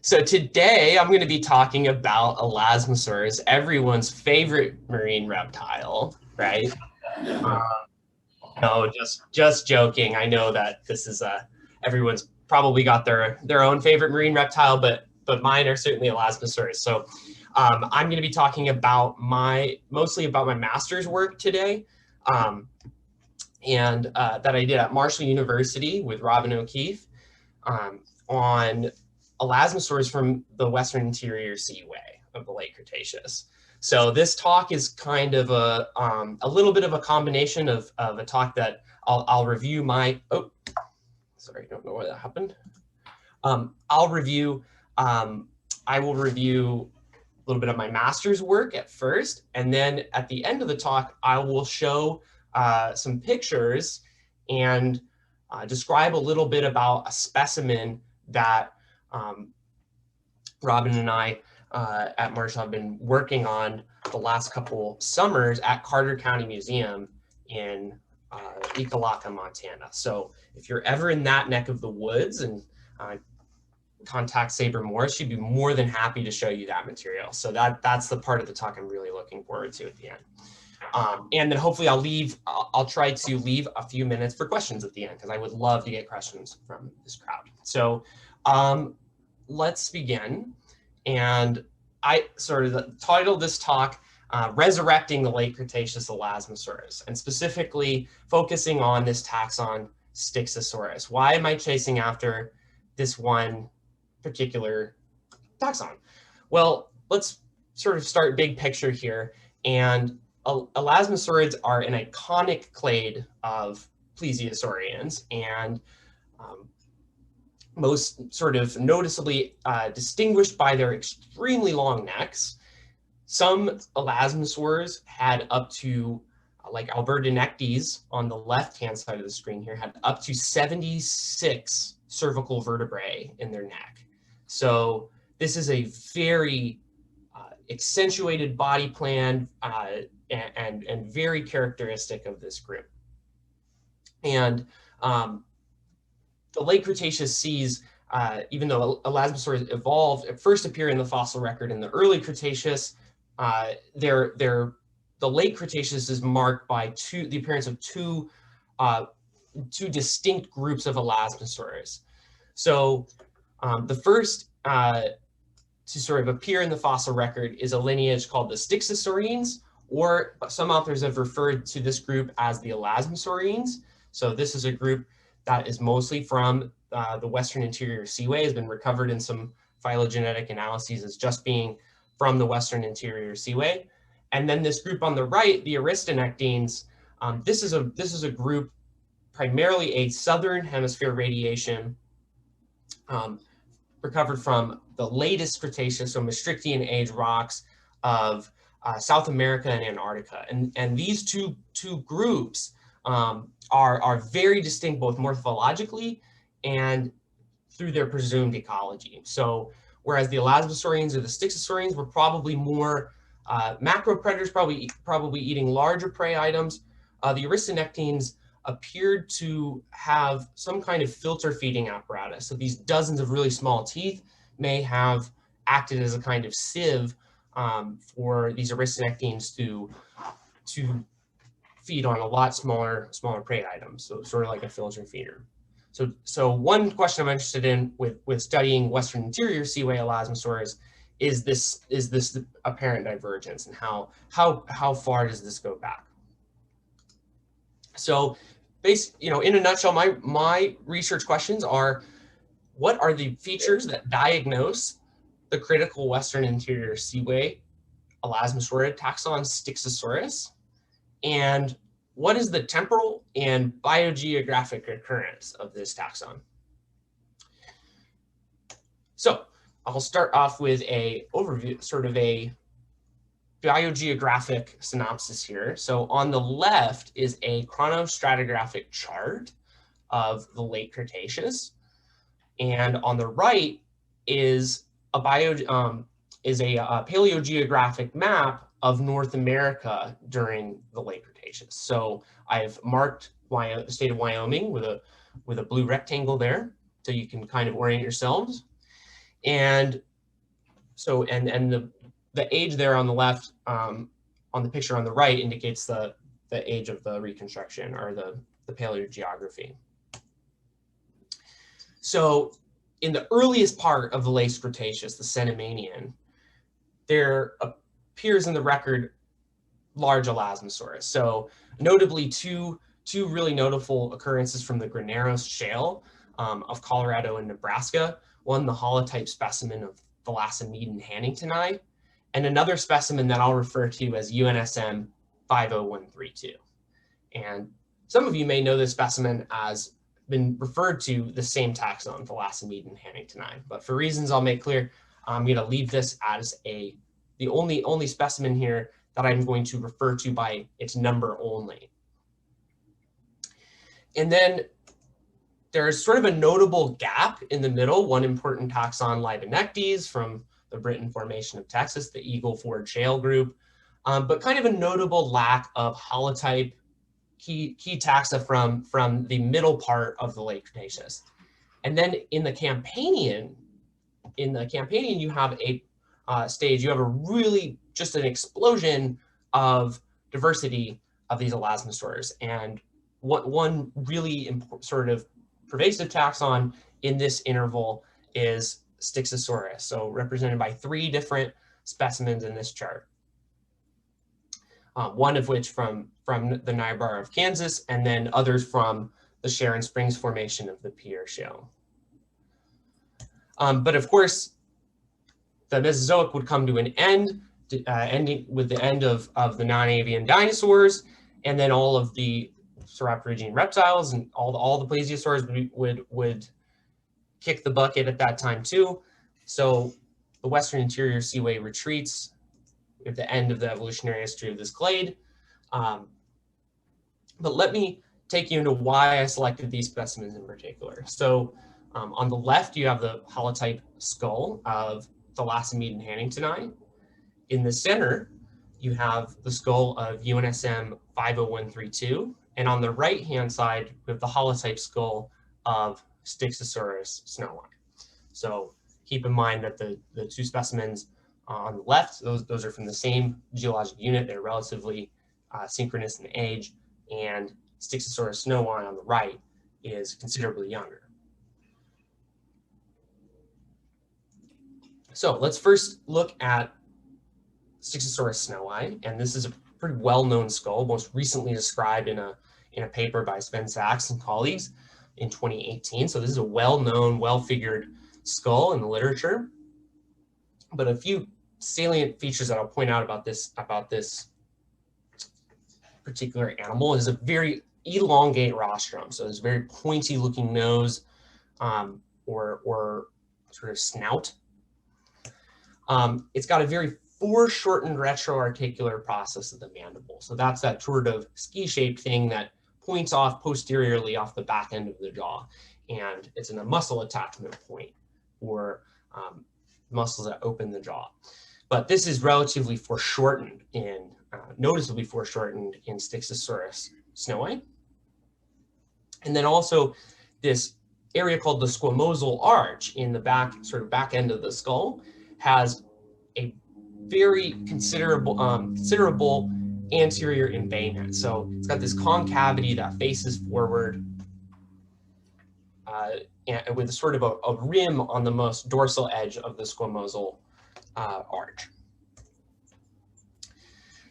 So today I'm going to be talking about Elasmosaurs, everyone's favorite marine reptile, right? No, just joking. I know that this is everyone's probably got their own favorite marine reptile, but mine are certainly Elasmosaurs. So I'm going to be talking about mostly about my master's work today, and that I did at Marshall University with Robin O'Keefe on Elasmosaurs from the western interior Seaway of the late Cretaceous. So this talk is kind of a little bit of a combination of a talk that I'll review my, oh, sorry, I don't know why that happened. I will review a little bit of my master's work at first, and then at the end of the talk, I will show some pictures and describe a little bit about a specimen that Robin and I at Marshall have been working on the last couple summers at Carter County Museum in Ekalaka, Montana. So if you're ever in that neck of the woods and contact Sabre Morris, she'd be more than happy to show you that material. So that's the part of the talk I'm really looking forward to at the end. And then hopefully I'll try to leave a few minutes for questions at the end, because I would love to get questions from this crowd. So let's begin. And I sort of titled this talk, Resurrecting the Late Cretaceous Elasmosaurs, and specifically focusing on this taxon Styxosaurus. Why am I chasing after this one particular taxon? Well, let's sort of start big picture here. And Elasmosaurids are an iconic clade of plesiosaurians, and most sort of noticeably distinguished by their extremely long necks. Some Elasmosaurs had up to, like Albertinectes on the left-hand side of the screen here, had up to 76 cervical vertebrae in their neck. So this is a very accentuated body plan and very characteristic of this group. And the late Cretaceous sees, even though Elasmosaurs evolved, first appear in the fossil record in the early Cretaceous, the late Cretaceous is marked by the appearance of two distinct groups of Elasmosaurs. So the first to sort of appear in the fossil record is a lineage called the Styxosaurines, or some authors have referred to this group as the Elasmosaurines. So this is a group that is mostly from the western interior Seaway, has been recovered in some phylogenetic analyses as just being from the western interior Seaway. And then this group on the right, the Aristonectines, this is a group, primarily a southern hemisphere radiation, recovered from the latest Cretaceous, so Maastrichtian age rocks of South America and Antarctica. And these two groups are very distinct, both morphologically and through their presumed ecology. So whereas the Elasmosaurians or the Styxosaurines were probably more macro predators, probably eating larger prey items, the Aristonectines appeared to have some kind of filter feeding apparatus. So these dozens of really small teeth may have acted as a kind of sieve for these Aristonectines to feed on a lot smaller prey items. So sort of like a filter feeder. So one question I'm interested in with studying western interior Seaway Elasmosaurs is this apparent divergence, and how far does this go back? So in a nutshell, my research questions are: what are the features that diagnose the critical western interior Seaway Elasmosaurid taxon Styxosaurus? And what is the temporal and biogeographic occurrence of this taxon? So I'll start off with a overview, sort of a biogeographic synopsis here. So on the left is a chronostratigraphic chart of the late Cretaceous, and on the right is a paleogeographic map of North America during the late Cretaceous. So I've marked the state of Wyoming with a blue rectangle there, so you can kind of orient yourselves. And so, and the age there on the left, on the picture on the right, indicates the age of the reconstruction, or the paleogeography. So in the earliest part of the late Cretaceous, the Cenomanian, there appears in the record large Elasmosaurs. So notably two really notable occurrences from the Graneros Shale of Colorado and Nebraska. One, the holotype specimen of Thalassemedon hanningtoni, and another specimen that I'll refer to as UNSM 50132. And some of you may know this specimen as been referred to the same taxon, Thalassemedon hanningtoni, but for reasons I'll make clear, I'm going to leave this as the only specimen here that I'm going to refer to by its number only. And then there's sort of a notable gap in the middle, one important taxon, Libonectes, from the Britain Formation of Texas, the Eagle Ford Shale group, but kind of a notable lack of holotype key taxa from the middle part of the late Cretaceous. And then in the Campanian you have a stage, you have a really just an explosion of diversity of these Elasmosaurs. And one really important sort of pervasive taxon in this interval is Styxosaurus, so represented by 3 different specimens in this chart. One of which from the Niobrara of Kansas, and then others from the Sharon Springs Formation of the Pierre Shale. But of course, the Mesozoic would come to an end, ending with the end of the non-avian dinosaurs, and then all of the Sauropodogean reptiles and all the plesiosaurs would kick the bucket at that time too. So the Western Interior Seaway retreats at the end of the evolutionary history of this clade. But let me take you into why I selected these specimens in particular. So on the left, you have the holotype skull of Thalassemedon hanningtoni. In the center, you have the skull of UNSM 50132. And on the right-hand side, we have the holotype skull of Styxosaurus snowline. So keep in mind that the 2 specimens on the left, those are from the same geologic unit. They're relatively synchronous in age, and Styxosaurus snowline on the right is considerably younger. So let's first look at Styxosaurus snowline, and this is a pretty well-known skull, most recently described in a paper by Sven Sachs and colleagues in 2018. So this is a well-known, well-figured skull in the literature. But a few salient features that I'll point out about this particular animal is a very elongate rostrum. So it's a very pointy looking nose or sort of snout. It's got a very foreshortened retroarticular process of the mandible. So that's that sort of ski-shaped thing that points off posteriorly off the back end of the jaw. And it's in a muscle attachment point, or muscles that open the jaw. But this is relatively foreshortened in, noticeably foreshortened in Styxosaurus snowline. And then also this area called the squamosal arch in the back, sort of back end of the skull, has a very considerable anterior embayment. So it's got this concavity that faces forward and with sort of a rim on the most dorsal edge of the squamosal arch.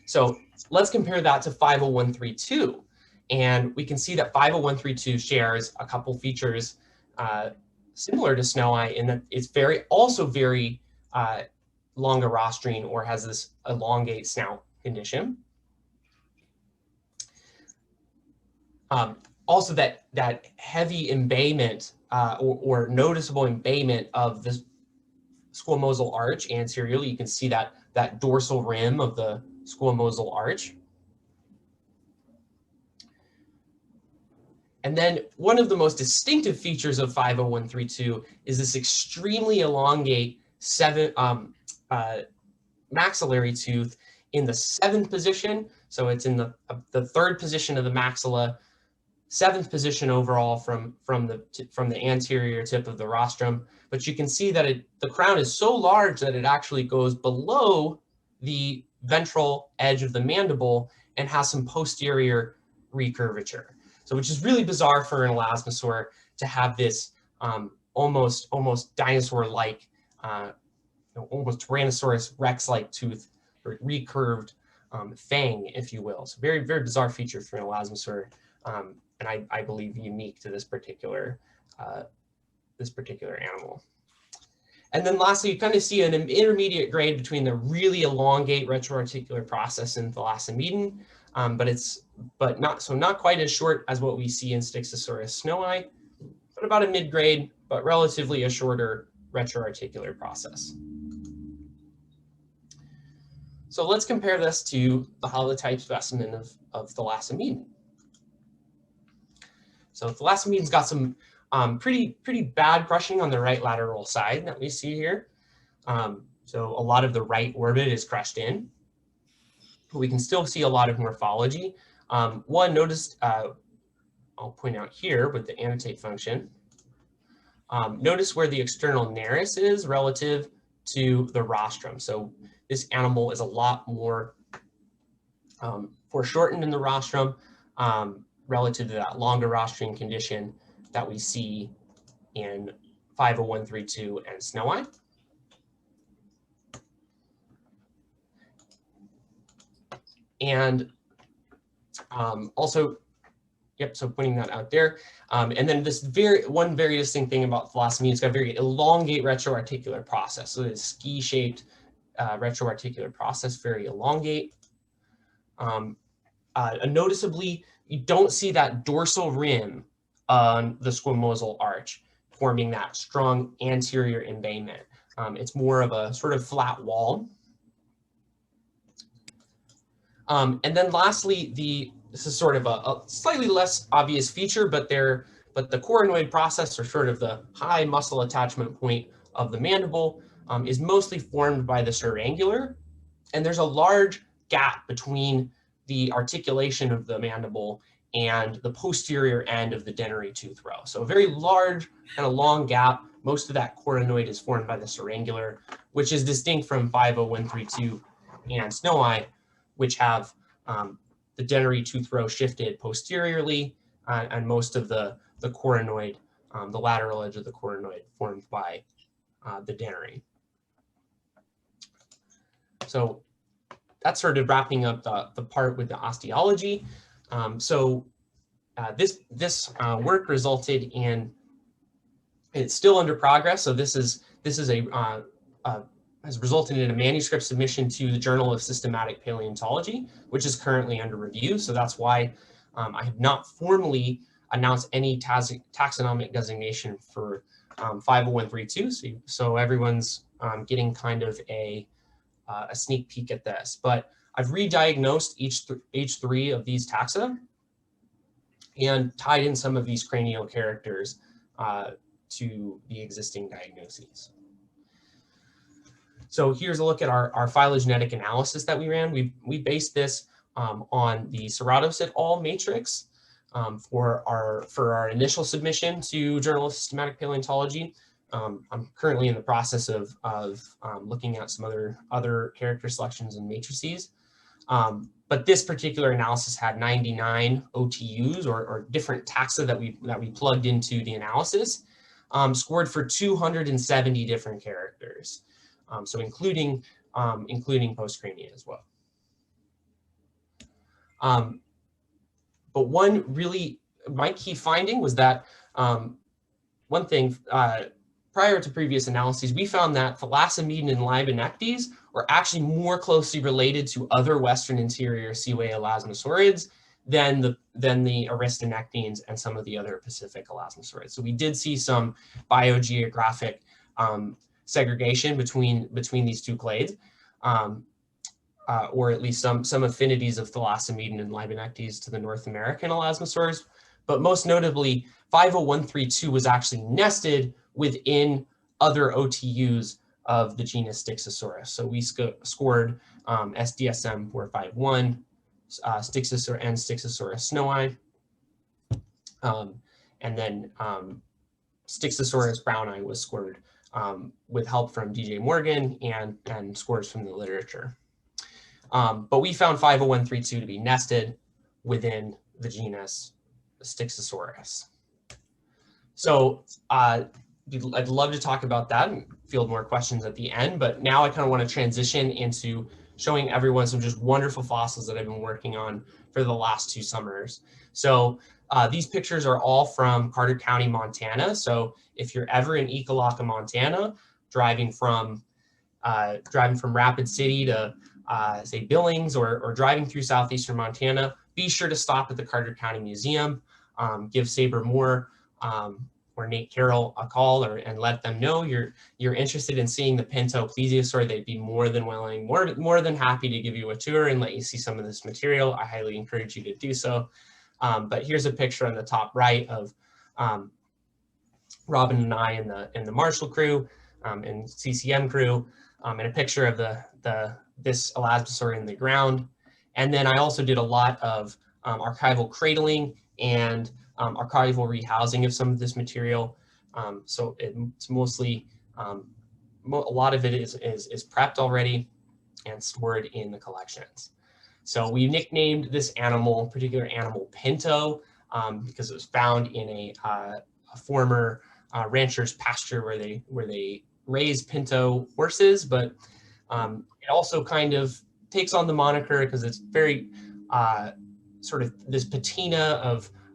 So let's compare that to 50132. And we can see that 50132 shares a couple features similar to snoweye in that it's also very longirostrine, or has this elongate snout condition. Also that heavy embayment or noticeable embayment of the squamosal arch anteriorly. You can see that dorsal rim of the squamosal arch. And then one of the most distinctive features of 50132 is this extremely elongate maxillary tooth in the 7th position. So it's in the 3rd position of the maxilla, 7th position overall from the anterior tip of the rostrum. But you can see that the crown is so large that it actually goes below the ventral edge of the mandible and has some posterior recurvature. So which is really bizarre for an elasmosaur to have this almost dinosaur-like, almost Tyrannosaurus Rex-like tooth, or recurved fang, if you will. So very, very bizarre feature for an elasmosaur, and I believe unique to this particular animal. And then lastly, you kind of see an intermediate grade between the really elongate retroarticular process in Thalassemedon, but not quite as short as what we see in Styxosaurus snowi, but about a mid-grade, but relatively a shorter retroarticular process. So let's compare this to the holotype specimen of Thalassemedon. So Thalassemedon's got some pretty bad crushing on the right lateral side that we see here. So a lot of the right orbit is crushed in. But we can still see a lot of morphology. One, notice, I'll point out here with the annotate function. Notice where the external nares is relative to the rostrum. So this animal is a lot more foreshortened in the rostrum relative to that longer rostrum condition that we see in 50132 and snowi. And also, yep, so pointing that out there. And then this one very distinct thing about Thalassemedon, it's got a very elongate retroarticular process. So it's ski-shaped retroarticular process, very elongate. Noticeably, you don't see that dorsal rim on the squamosal arch forming that strong anterior embayment. It's more of a sort of flat wall. And then lastly, this is sort of a slightly less obvious feature, but the coronoid process, or sort of the high muscle attachment point of the mandible, is mostly formed by the syrangular. And there's a large gap between the articulation of the mandible and the posterior end of the dentary tooth row. So a very large and a long gap. Most of that coronoid is formed by the syrangular, which is distinct from 50132 and snowi, which have the dentary tooth row shifted posteriorly, and most of the coronoid, the lateral edge of the coronoid, formed by the dentary. So that's sort of wrapping up the part with the osteology. This work resulted in, it's still under progress. So this is has resulted in a manuscript submission to the Journal of Systematic Paleontology, which is currently under review. So that's why I have not formally announced any taxonomic designation for 50132. So everyone's getting kind of a sneak peek at this. But I've re-diagnosed each three of these taxa and tied in some of these cranial characters to the existing diagnoses. So here's a look at our phylogenetic analysis that we ran. We based this on the Serratos et al. Matrix for our initial submission to Journal of Systematic Paleontology. I'm currently in the process of looking at some other character selections and matrices. But this particular analysis had 99 OTUs or different taxa that we plugged into the analysis, scored for 270 different characters. So including postcrania as well. But my key finding was that one thing, prior to previous analyses, we found that Thalassemedon and Libonectes were actually more closely related to other Western interior Seaway Elasmosaurids than the Aristonectines and some of the other Pacific Elasmosaurids. So we did see some biogeographic segregation between these two clades, or at least some affinities of Thalassemedon and Libonectes to the North American Elasmosaurs. But most notably, 50132 was actually nested within other OTUs of the genus Styxosaurus. So we scored SDSM 451, Styxosaurus and Styxosaurus snowi. And then Styxosaurus browni was scored with help from DJ Morgan and scores from the literature. But we found 50132 to be nested within the genus Styxosaurus. So I'd love to talk about that and field more questions at the end, but now I kind of want to transition into showing everyone some just wonderful fossils that I've been working on for the last 2 summers. So these pictures are all from Carter County, Montana. So if you're ever in Ekalaka, Montana, driving from Rapid City to say Billings or driving through southeastern Montana, be sure to stop at the Carter County Museum, give Saber Moore or Nate Carroll a call and let them know you're interested in seeing the Pinto plesiosaur. They'd be more than willing, more than happy to give you a tour and let you see some of this material. I highly encourage you to do so. But here's a picture on the top right of Robin and I in the Marshall crew and CCM crew, and a picture of this Elasmosaur in the ground. And then I also did a lot of archival cradling and archival rehousing of some of this material. So it's mostly, a lot of it is prepped already and stored in the collections. So we nicknamed this particular animal Pinto, because it was found in a former rancher's pasture where they raise Pinto horses, but it also kind of takes on the moniker because it's very sort of this patina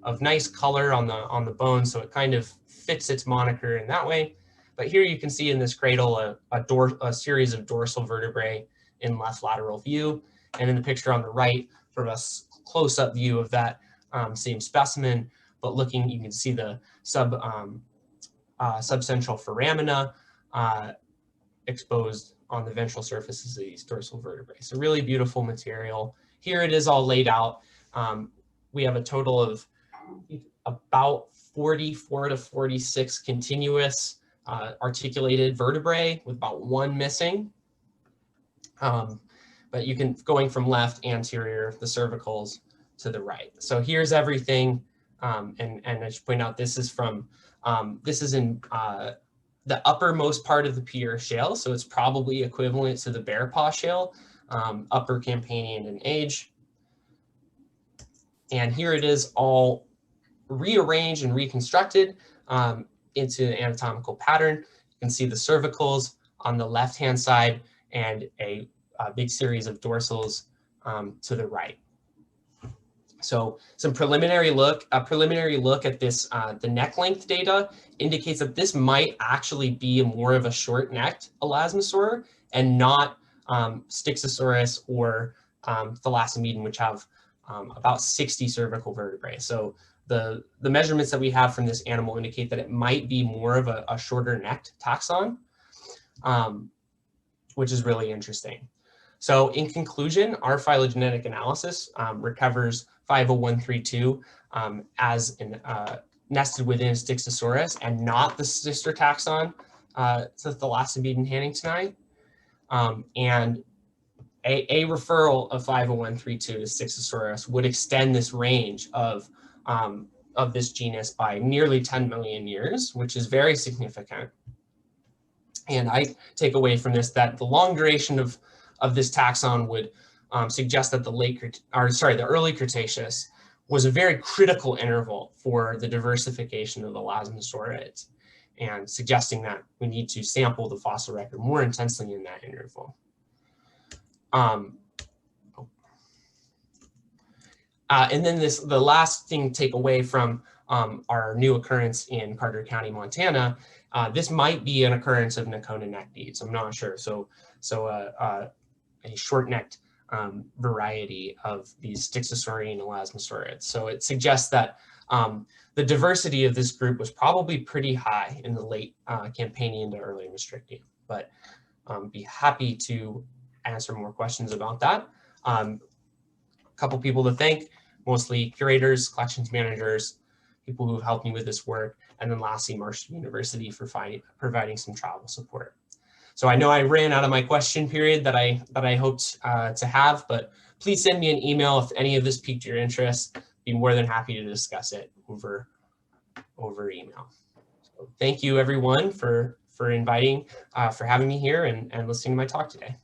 of nice color on the bone, so it kind of fits its moniker in that way. But here you can see in this cradle a series of dorsal vertebrae in left lateral view, and in the picture on the right, sort of a close-up view of that same specimen. But looking, you can see the subcentral foramina exposed on the ventral surfaces of these dorsal vertebrae. So really beautiful material. Here it is all laid out. We have a total of about 44 to 46 continuous articulated vertebrae with about 1 missing. But you can, going from left anterior, the cervicals, to the right. So here's everything. And I should point out, this is in the uppermost part of the Pierre Shale. So it's probably equivalent to the Bear Paw Shale, upper Campanian in age. And here it is all rearranged and reconstructed into an anatomical pattern. You can see the cervicals on the left-hand side and a big series of dorsals to the right. So a preliminary look at this, the neck length data indicates that this might actually be more of a short-necked Elasmosaur and not Styxosaurus or Thalassemedon, which have about 60 cervical vertebrae. So the measurements that we have from this animal indicate that it might be more of a shorter-necked taxon, which is really interesting. So in conclusion, our phylogenetic analysis recovers 50132 as nested within Styxosaurus and not the sister taxon to Thalassemedon Hanningtonii. And a referral of 50132 to Styxosaurus would extend this range of this genus by nearly 10 million years, which is very significant. And I take away from this that the long duration of this taxon would suggest that the early Cretaceous was a very critical interval for the diversification of the Elasmosaurids, and suggesting that we need to sample the fossil record more intensely in that interval. And then the last thing to take away from our new occurrence in Carter County, Montana, this might be an occurrence of Nacona neckbeads. I'm not sure. So a short-necked variety of these Styxosaurian Elasmosaurids. So it suggests that the diversity of this group was probably pretty high in the late Campanian to early Resurrecting. But be happy to answer more questions about that. A couple people to thank, mostly curators, collections managers, people who have helped me with this work, and then lastly, Marshall University for providing some travel support. So I know I ran out of my question period that I hoped to have, but please send me an email if any of this piqued your interest. Be more than happy to discuss it over over email. So thank you everyone for having me here and listening to my talk today.